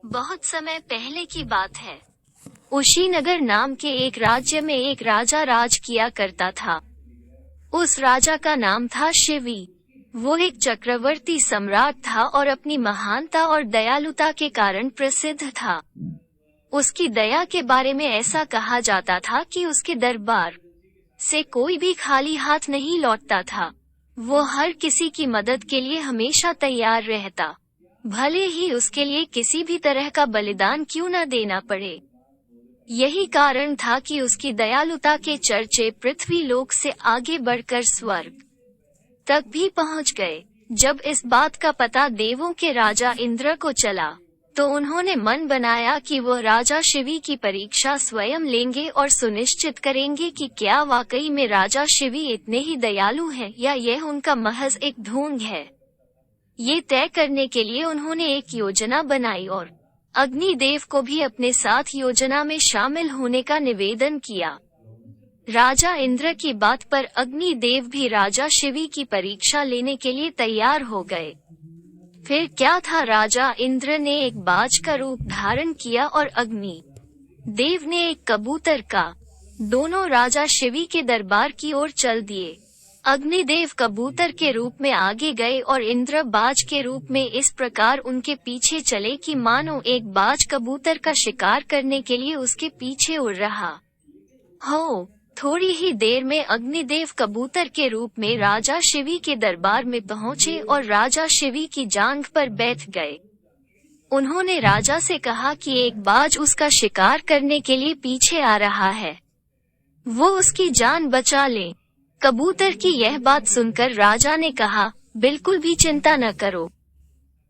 बहुत समय पहले की बात है। उशीनगर नाम के एक राज्य में एक राजा राज किया करता था। उस राजा का नाम था शिवी। वो एक चक्रवर्ती सम्राट था और अपनी महानता और दयालुता के कारण प्रसिद्ध था। उसकी दया के बारे में ऐसा कहा जाता था कि उसके दरबार से कोई भी खाली हाथ नहीं लौटता था। वो हर किसी की मदद के लिए हमेशा तैयार रहता, भले ही उसके लिए किसी भी तरह का बलिदान क्यों न देना पड़े। यही कारण था कि उसकी दयालुता के चर्चे पृथ्वी लोक से आगे बढ़कर स्वर्ग तक भी पहुंच गए। जब इस बात का पता देवों के राजा इंद्र को चला, तो उन्होंने मन बनाया कि वो राजा शिवी की परीक्षा स्वयं लेंगे और सुनिश्चित करेंगे कि क्या वाकई में राजा शिवी इतने ही दयालु हैं या यह उनका महज एक ढोंग है। ये तय करने के लिए उन्होंने एक योजना बनाई और अग्निदेव को भी अपने साथ योजना में शामिल होने का निवेदन किया। राजा इंद्र की बात पर अग्निदेव भी राजा शिवी की परीक्षा लेने के लिए तैयार हो गए। फिर क्या था, राजा इंद्र ने एक बाज का रूप धारण किया और अग्नि देव ने एक कबूतर का। दोनों राजा शिवी के दरबार की ओर चल दिए। अग्निदेव कबूतर के रूप में आगे गए और इंद्र बाज के रूप में इस प्रकार उनके पीछे चले कि मानो एक बाज कबूतर का शिकार करने के लिए उसके पीछे उड़ रहा हो। थोड़ी ही देर में अग्निदेव कबूतर के रूप में राजा शिवी के दरबार में पहुंचे और राजा शिवी की जांघ पर बैठ गए। उन्होंने राजा से कहा कि एक बाज उसका शिकार करने के लिए पीछे आ रहा है, वो उसकी जान बचा ले। कबूतर की यह बात सुनकर राजा ने कहा, बिल्कुल भी चिंता न करो,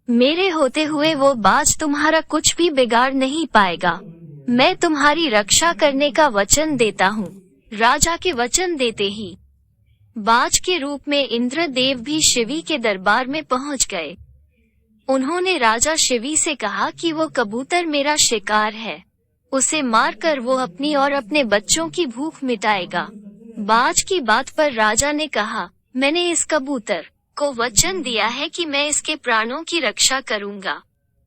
मेरे होते हुए वो बाज तुम्हारा कुछ भी बिगाड़ नहीं पाएगा। मैं तुम्हारी रक्षा करने का वचन देता हूँ। राजा के वचन देते ही बाज के रूप में इंद्रदेव भी शिवी के दरबार में पहुंच गए। उन्होंने राजा शिवी से कहा कि वो कबूतर मेरा शिकार है, उसे मारकर वो अपनी और अपने बच्चों की भूख मिटाएगा। बाज की बात पर राजा ने कहा, मैंने इस कबूतर को वचन दिया है कि मैं इसके प्राणों की रक्षा करूंगा,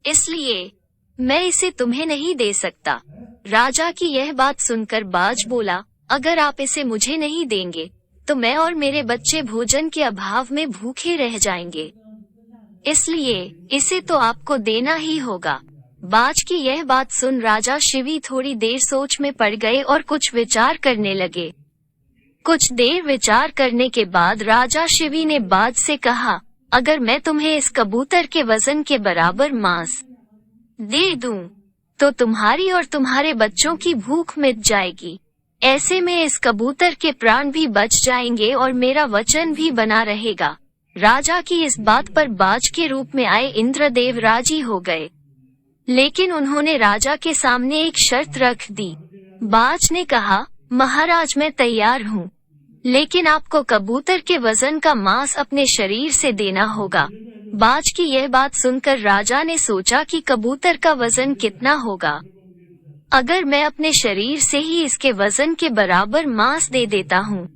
इसलिए मैं इसे तुम्हें नहीं दे सकता। राजा की यह बात सुनकर बाज बोला, अगर आप इसे मुझे नहीं देंगे तो मैं और मेरे बच्चे भोजन के अभाव में भूखे रह जाएंगे, इसलिए इसे तो आपको देना ही होगा। बाज की यह बात सुन राजा शिवी थोड़ी देर सोच में पड़ गए और कुछ विचार करने लगे। कुछ देर विचार करने के बाद राजा शिवी ने बाज से कहा, अगर मैं तुम्हें इस कबूतर के वजन के बराबर मांस दे दूं, तो तुम्हारी और तुम्हारे बच्चों की भूख मिट जाएगी। ऐसे में इस कबूतर के प्राण भी बच जाएंगे और मेरा वचन भी बना रहेगा। राजा की इस बात पर बाज के रूप में आए इंद्रदेव राजी हो गए, लेकिन उन्होंने राजा के सामने एक शर्त रख दी। बाज ने कहा, महाराज मैं तैयार हूँ, लेकिन आपको कबूतर के वजन का मांस अपने शरीर से देना होगा। बाज की यह बात सुनकर राजा ने सोचा कि कबूतर का वजन कितना होगा। अगर मैं अपने शरीर से ही इसके वजन के बराबर मांस दे देता हूँ,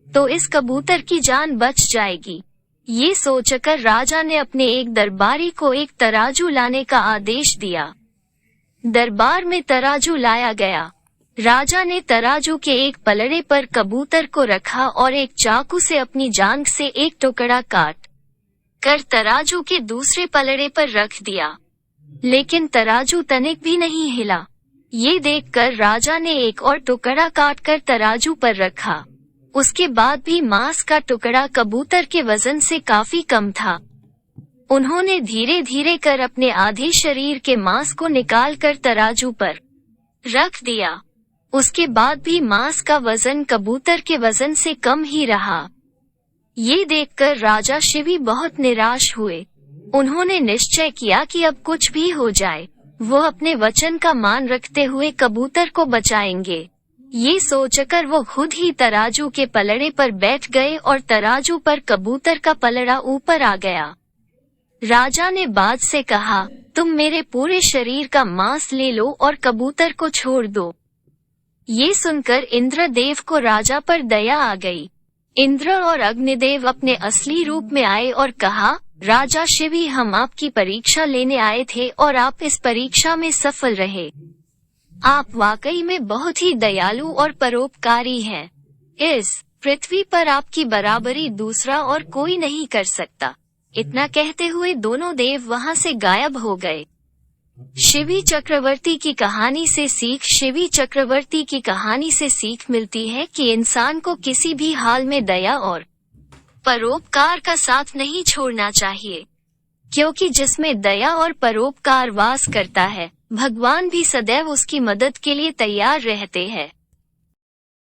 तो इस कबूतर की जान बच जाएगी। ये सोचकर राजा ने अपने एक दरबारी को एक तराजू लाने का आदेश दिया। दरबार में तराजू लाया गया। राजा ने तराजू के एक पलड़े पर कबूतर को रखा और एक चाकू से अपनी जांघ से एक टुकड़ा काट कर तराजू के दूसरे पलड़े पर रख दिया, लेकिन तराजू तनिक भी नहीं हिला। ये देखकर राजा ने एक और टुकड़ा काटकर तराजू पर रखा। उसके बाद भी मांस का टुकड़ा कबूतर के वजन से काफी कम था। उन्होंने धीरे धीरे कर अपने आधे शरीर के मांस को निकालकर तराजू पर रख दिया। उसके बाद भी मांस का वजन कबूतर के वजन से कम ही रहा। ये देखकर राजा शिवी बहुत निराश हुए। उन्होंने निश्चय किया कि अब कुछ भी हो जाए, वो अपने वचन का मान रखते हुए कबूतर को बचाएंगे। ये सोचकर वो खुद ही तराजू के पलड़े पर बैठ गए और तराजू पर कबूतर का पलड़ा ऊपर आ गया। राजा ने बाज से कहा, तुम मेरे पूरे शरीर का मांस ले लो और कबूतर को छोड़ दो। ये सुनकर इंद्रदेव को राजा पर दया आ गई। इंद्र और अग्निदेव अपने असली रूप में आए और कहा, राजा शिवी, हम आपकी परीक्षा लेने आए थे और आप इस परीक्षा में सफल रहे। आप वाकई में बहुत ही दयालु और परोपकारी हैं। इस पृथ्वी पर आपकी बराबरी दूसरा और कोई नहीं कर सकता। इतना कहते हुए दोनों देव वहां से गायब हो गए। शिवी चक्रवर्ती की कहानी से सीख। शिवी चक्रवर्ती की कहानी से सीख मिलती है कि इंसान को किसी भी हाल में दया और परोपकार का साथ नहीं छोड़ना चाहिए, क्योंकि जिसमें दया और परोपकार वास करता है, भगवान भी सदैव उसकी मदद के लिए तैयार रहते हैं।